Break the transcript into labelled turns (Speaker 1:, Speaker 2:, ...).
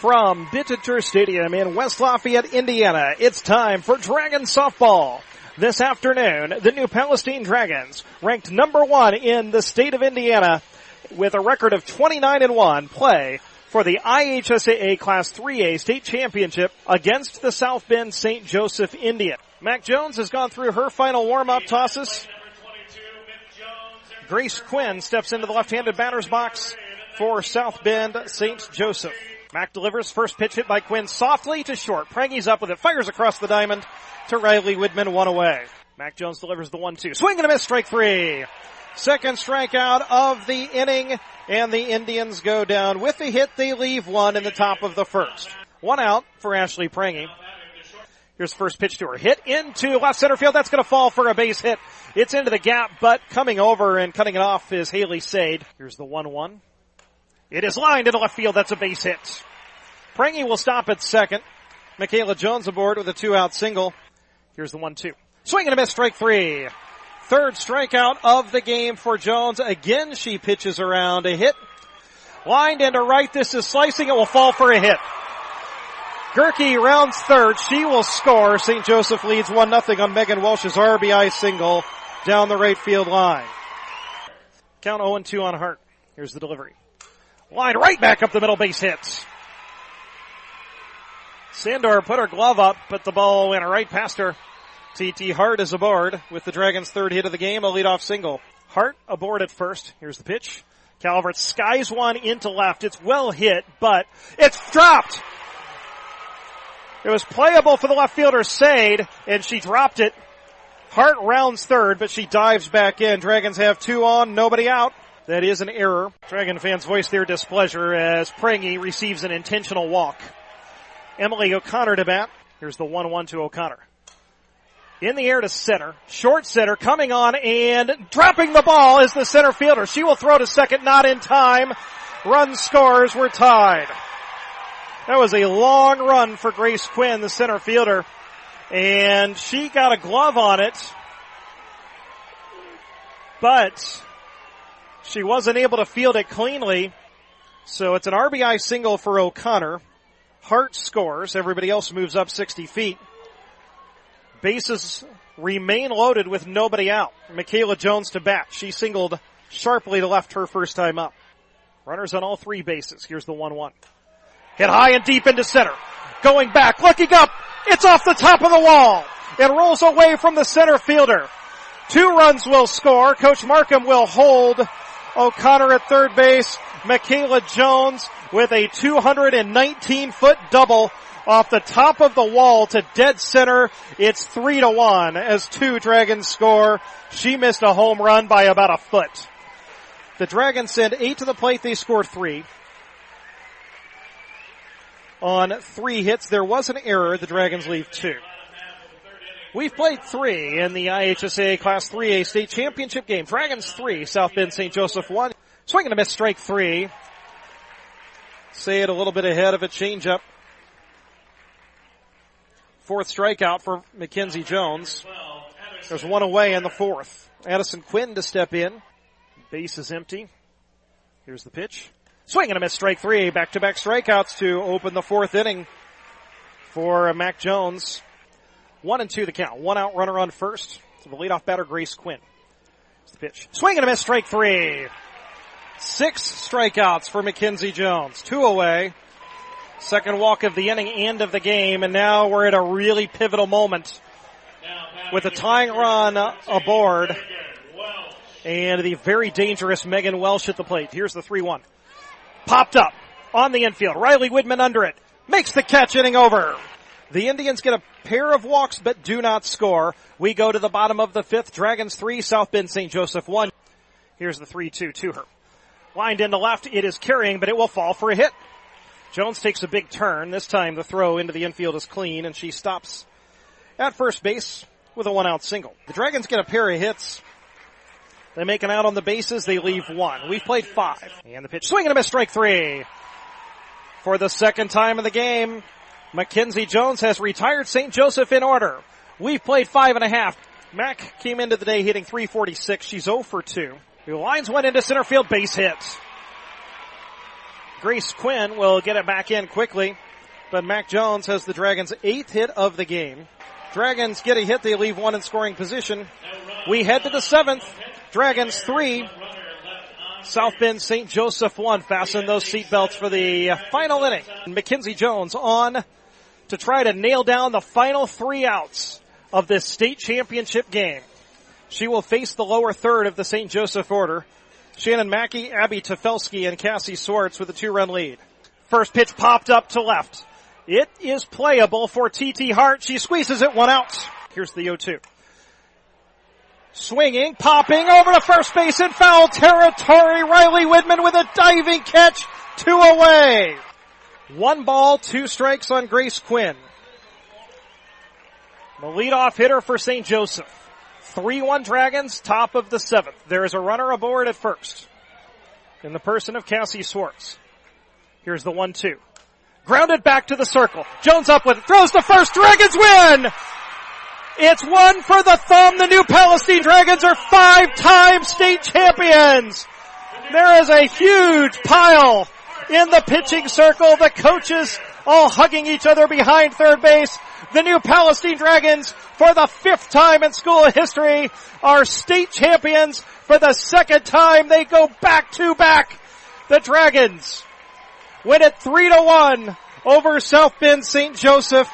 Speaker 1: From Dittiter Stadium in West Lafayette, Indiana, it's time for Dragon Softball. This afternoon, the New Palestine Dragons, ranked number 1 in the state of Indiana with a record of 29-1, play for the IHSAA Class 3A State Championship against the South Bend St. Joseph Indian. Mac Jones has gone through her final warm-up tosses. Grace Quinn steps into the left-handed batter's box for South Bend St. Joseph. Mac delivers, first pitch hit by Quinn softly to short. Prangy's up with it, fires across the diamond to Riley Widman, 1 away. Mac Jones delivers the 1-2. Swing and a miss, strike 3. Second strikeout of the inning, and the Indians go down with the hit. They leave 1 in the top of the first. 1 out for Ashley Prangy. Here's the first pitch to her. Hit into left center field. That's going to fall for a base hit. It's into the gap, but coming over and cutting it off is Haley Sade. Here's the 1-1. It is lined into left field. That's a base hit. Prangy will stop at second. Michaela Jones aboard with a 2-out single. Here's the 1-2. Swing and a miss, strike 3. Third strikeout of the game for Jones. Again, she pitches around a hit. Lined into right. This is slicing. It will fall for a hit. Gerke rounds third. She will score. St. Joseph leads 1-0 on Megan Welsh's RBI single down the right field line. Count 0-2 on Hart. Here's the delivery. Line right back up the middle, base hit. Sandor put her glove up, but the ball went right past her. T.T. Hart is aboard with the Dragons' third hit of the game, a leadoff single. Hart aboard at first. Here's the pitch. Calvert skies one into left. It's well hit, but it's dropped. It was playable for the left fielder, Sade, and she dropped it. Hart rounds third, but she dives back in. Dragons have 2 on, nobody out. That is an error. Dragon fans voice their displeasure as Prangy receives an intentional walk. Emily O'Connor to bat. Here's the 1-1 to O'Connor. In the air to center. Short center coming on and dropping the ball is the center fielder. She will throw to second, not in time. Run scores, we're tied. That was a long run for Grace Quinn, the center fielder. And she got a glove on it. But she wasn't able to field it cleanly. So it's an RBI single for O'Connor. Hart scores. Everybody else moves up 60 feet. Bases remain loaded with nobody out. Michaela Jones to bat. She singled sharply to left her first time up. Runners on all 3 bases. Here's the 1-1. Hit high and deep into center. Going back, looking up. It's off the top of the wall. It rolls away from the center fielder. 2 runs will score. Coach Markham will hold O'Connor at third base. Michaela Jones with a 219-foot double off the top of the wall to dead center. It's 3-1 as 2 Dragons score. She missed a home run by about a foot. The Dragons send 8 to the plate. They score 3. On 3 hits, there was an error. The Dragons leave 2. We've played 3 in the IHSAA Class 3A State Championship game. Dragons 3, South Bend St. Joseph 1. Swing and a miss, strike 3. Say it a little bit ahead of a changeup. 4th strikeout for Mackenzie Jones. There's 1 away in the 4th. Addison Quinn to step in. Base is empty. Here's the pitch. Swing and a miss, strike 3. Back-to-back strikeouts to open the 4th inning for Mac Jones. 1-2 the count. 1 out, runner on first. So the leadoff batter, Grace Quinn. Here's the pitch. Swing and a miss, strike 3. 6 strikeouts for Mackenzie Jones. 2 away. Second walk of the inning and of the game, and now we're at a really pivotal moment with a tying run aboard and the very dangerous Megan Welsh at the plate. Here's the 3-1. Popped up on the infield. Riley Widman under it. Makes the catch, inning over. The Indians get a pair of walks but do not score. We go to the bottom of the 5th. Dragons 3, South Bend St. Joseph 1. Here's the 3-2 to her. Lined into left. It is carrying, but it will fall for a hit. Jones takes a big turn. This time the throw into the infield is clean, and she stops at first base with a 1-out single. The Dragons get a pair of hits. They make an out on the bases. They leave 1. We've played 5. And the pitch. Swing and a miss, strike 3. For the second time in the game, Mackenzie Jones has retired St. Joseph in order. We've played 5.5. Mac came into the day hitting .346. She's 0 for 2. The lines went into center field, base hit. Grace Quinn will get it back in quickly, but Mac Jones has the Dragons' 8th hit of the game. Dragons get a hit, they leave one in scoring position. We head to the 7th. Dragons 3, South Bend St. Joseph 1. Fasten those seatbelts for the final inning. Mackenzie Jones on to try to nail down the final 3 outs of this state championship game. She will face the lower third of the St. Joseph order. Shannon Mackey, Abby Tefelsky, and Cassie Swartz with a 2-run lead. First pitch popped up to left. It is playable for TT Hart. She squeezes it, 1 out. Here's the 0-2. Swinging, popping over to first base in foul territory. Riley Widman with a diving catch, 2 away. 1 ball, 2 strikes on Grace Quinn. The leadoff hitter for St. Joseph. 3-1 Dragons, top of the 7th. There is a runner aboard at first in the person of Cassie Swartz. Here's the 1-2. Grounded back to the circle. Jones up with it, throws to first. Dragons win! It's 1 for the thumb. The New Palestine Dragons are 5-time state champions. There is a huge pile in the pitching circle. The coaches all hugging each other behind third base. The New Palestine Dragons, for the 5th time in school history, are state champions. For the 2nd time, they go back to back. The Dragons win it 3-1 over South Bend St. Joseph.